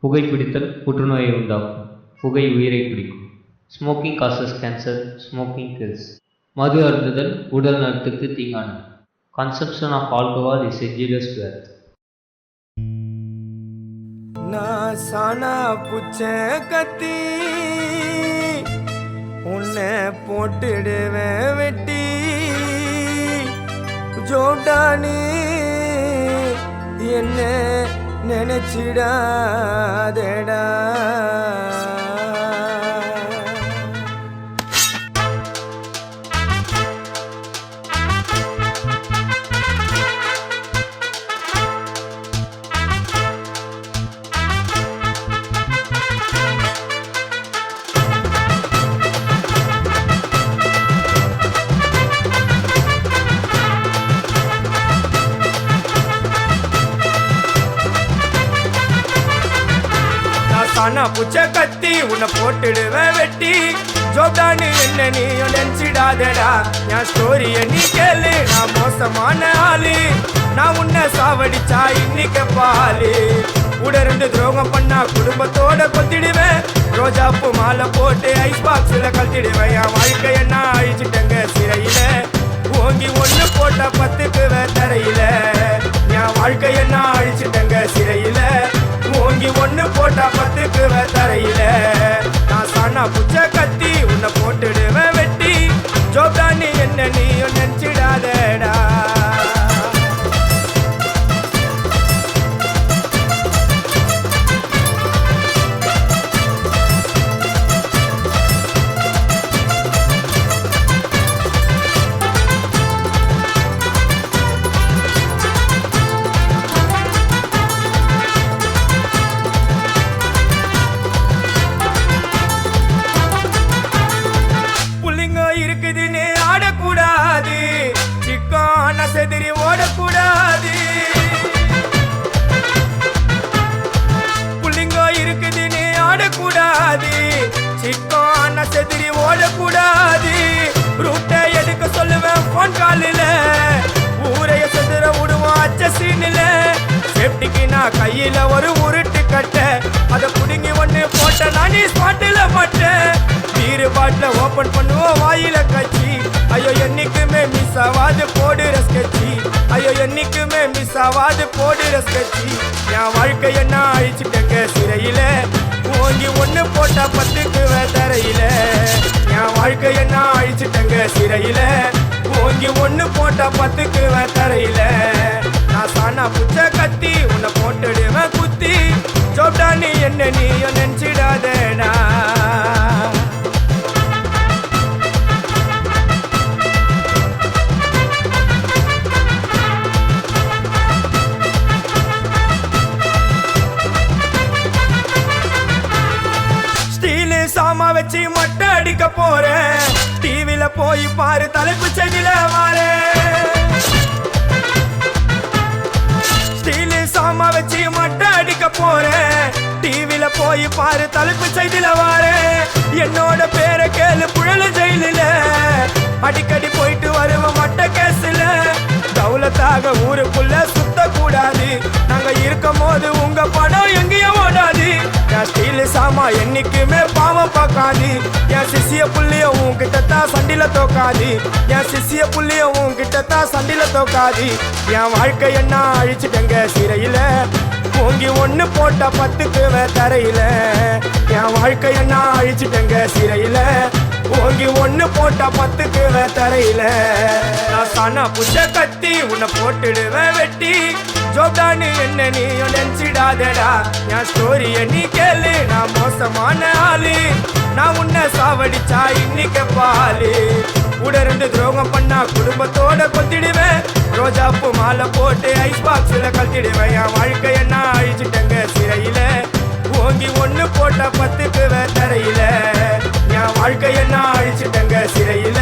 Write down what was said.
புகைப்பிடித்தல் புற்றுநோயை உண்டாக்கும். புகை உயிரை பிடிக்கும். Smoking causes cancer, smoking kills. மது அருந்துதல் உடல் நலத்துக்கு தீங்கானது. Consumption of alcohol is injurious to health. நான் சானா புச்ச கத்தி உன்னை போட்டுடுவேன் வெட்டி ஜோடானு என்ன நினைச்சிடாதடா. சானா புச்ச கத்தி உன்னை போட்டுடுவேன் வெட்டி ஜோப்டானு என்ன நீ நினைச்சிடாதடா. என் ஸ்டோரிய நீ கேளு, நான் மோசமான ஆளு. நான் உன்னை சாவடிச்சா இன்னைக்கு பாலு. உடருந்து துரோகம் பண்ணா குடும்பத்தோட கொத்திடுவேன். ரோஜாப்பு மாலை போட்டு ஐஸ் பாக்ஸ்ல கழட்டிடுவேன். என் வாழ்க்கை என்ன அழிச்சிட்டங்க சிறையில. ஓங்கி ஒண்ணு போட்டா பத்துக்குவேன் தரையில. என் வாழ்க்கை என்ன அழிச்சிட்டங்க சிறையில. ஓங்கி ஒண்ணு போட்டா பத்துக்குவேன் தரையில. நான் சானா புச்ச கத்தி உன்னை போட்டுடுவேன் வெட்டி ஜோப்டானு என்ன நீ நினைச்சிடாதடா. இருக்குதுன்னு ஆடக்கூடாது, சிக்கான செதிரி ஓடக்கூடாது. புள்ளிங்க இருக்குதுன்னு ஆடக்கூடாது, சிக்கான செதிரி ஓடக்கூடாது. ரூட்டை எடுக்க சொல்லுவேன் போன் காலில், ஊரைய செதுற விடுவோம் அச்ச சீனில். சேஃப்டிக்கு நான் கையில ஒரு உருட்டு கட்ட, அதை புடுங்கி ஒண்ணு போட்ட நான் ஸ்பாட்டில் மாட்டேன். பீரு பாட்டில ஓபன் பண்ணுவோம் வாயில கட்சி. ஐயோ என்னைக்குமே மிஸ் ஆவாது போடுற ஸ்கெட்சி. ஐயோ என்னைக்குமே மிஸ் ஆவாது போடுற ஸ்கெட்சி. என் வாழ்க்கை என்ன அழிச்சிட்டங்க சிறையில. ஓங்கி ஒண்ணு போட்டா பத்துக்குவேன் தரையில. என் வாழ்க்கை என்ன அழிச்சிட்டங்க சிறையில. ஓங்கி ஒண்ணு போட்டா பத்துக்குவேன் தரையில. நான் சானா புச்ச கத்தி உன்னை போட்டுடுவேன் குத்தி ஜோப்டானு என்ன நீ நினைச்சிடாதடா. சாமா வச்சு மட்டை அடிக்க போறேன். டிவில போய் பாரு தலைப்பு செய்தில வாரேன். ஸ்டீல் சாமா வச்சு மட்டை அடிக்க போறேன். டிவில போய் பாரு தலைப்பு செய்தில வாரேன். என்னோட பேரை கேளு புழல ஜெயிலில. அடிக்கடி போயிட்டு வருவோம் மட்டை கேஸ்ல. தௌலத்தாக ஊருக்குள்ள சுத்த கூடாது. நாங்க இருக்கும் போது உங்க படம் எங்கேயும் ஓடாது. என் ஸ்டீல் சாமா என்னைக்குமே பாவம் பார்க்காது. என் சிசிய புள்ளிய உன்கிட்ட தான் சண்டில தோக்காது. என் சிசிய புள்ளிய உன்கிட்ட தான் சண்டில தோக்காது. என் வாழ்க்கை என்ன அழிச்சிட்டங்க சிறையில. ஓங்கி ஒண்ணு போட்டா பத்துக்குவேன் தரையில. என் வாழ்க்கை என்ன அழிச்சிட்டங்க சிறையில. ஓங்கி ஒண்ணு போட்டா பத்துக்குவேன் தரையில. நான் சானா புச்ச கத்தி உன்னை போட்டுடுவேன் வெட்டி ஜோப்டானு என்ன நீ நினைச்சிடாதடா. என் ஸ்டோரிய நீ கேளு, நான் மோசமான ஆளு. நான் உன்னை சாவடிச்சா இன்னைக்கு பாலு. உடருந்து துரோகம் பண்ணா குடும்பத்தோட கொத்திடுவேன். ரோஜாப்பு மாலை போட்டு ஐஸ் பாக்ஸ்ல கழட்டிடுவேன். என் வாழ்க்கை என்ன அழிச்சிட்டங்க சிறையில. ஓங்கி ஒண்ணு போட்டா பத்துக்குவேன் தரையில. என் வாழ்க்கை என்ன அழிச்சிட்டங்க சிறையில.